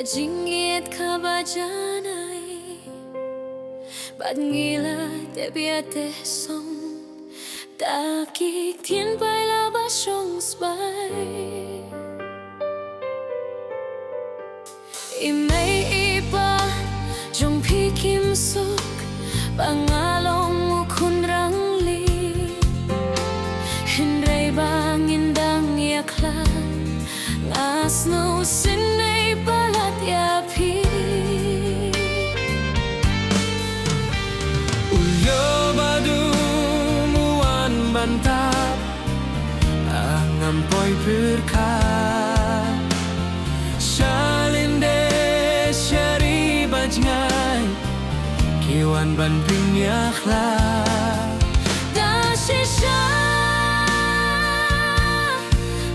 jingit kabajanay Bad ngila te biate song Takik tien pai la ba shong spai Imay ipa jong pi kim suk Pangalong mo kun rang li Hinray bang indang yaklan Ngas no sinay balat yapi Lyoh badu muan bantap Angampoy berkat Shalinde syari bajngai Kiwan ban pinyakla Da shisha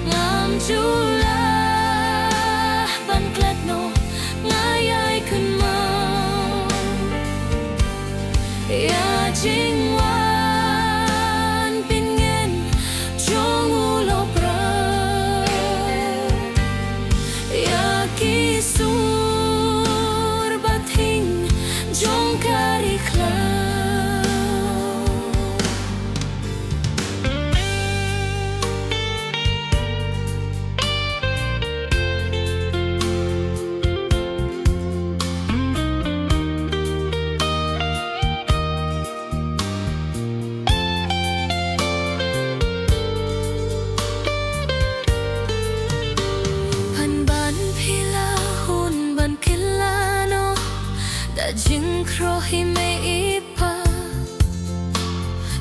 Ngam jula Ban kletno Ngayay kun mo Ya jingwan Pingen Jong ulo pra Ya kisur Bating Jong karikla Jing krohi me ipa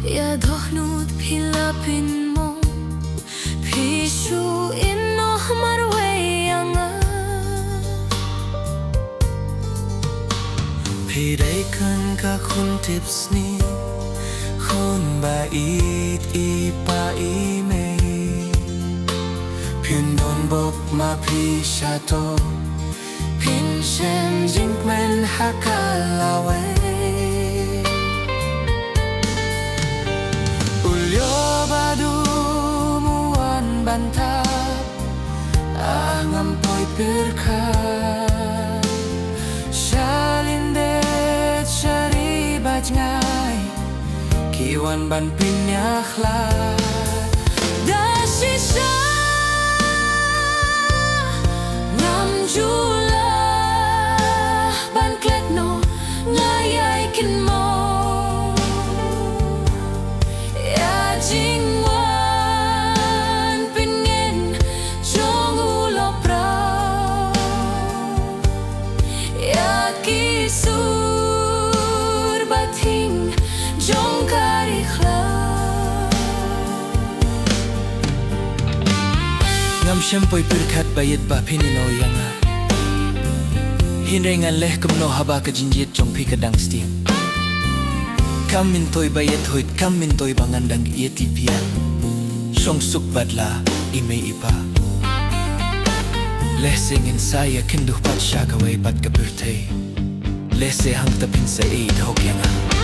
Ya dohnut pilapin mo Pishu ino marwe yanga Piday kan ka kun tips ni Kun bait ipa ime Pyundon bok ma pishato Pinshem jinkmen hakalawe Lyoh badu muan bantap Angampoy berkat Shalinde syari bajngai Kiwan ban pinyakla Da shisha Ngam jula Jingwan pingin jong ulo pra Ya kisur bating jong karikla Ngam syempoy berkat bayit ba pinino yanga Hinray ngan leh kumno haba ka jinjit jong pi kadang stiang Kamin toy bayet hoit kamin toy bangandang iet lipian Song suk badla imay ipa Lesing saya kinduh pat syakaway pat kapurtay Lese hang tapin sa eid hogyanga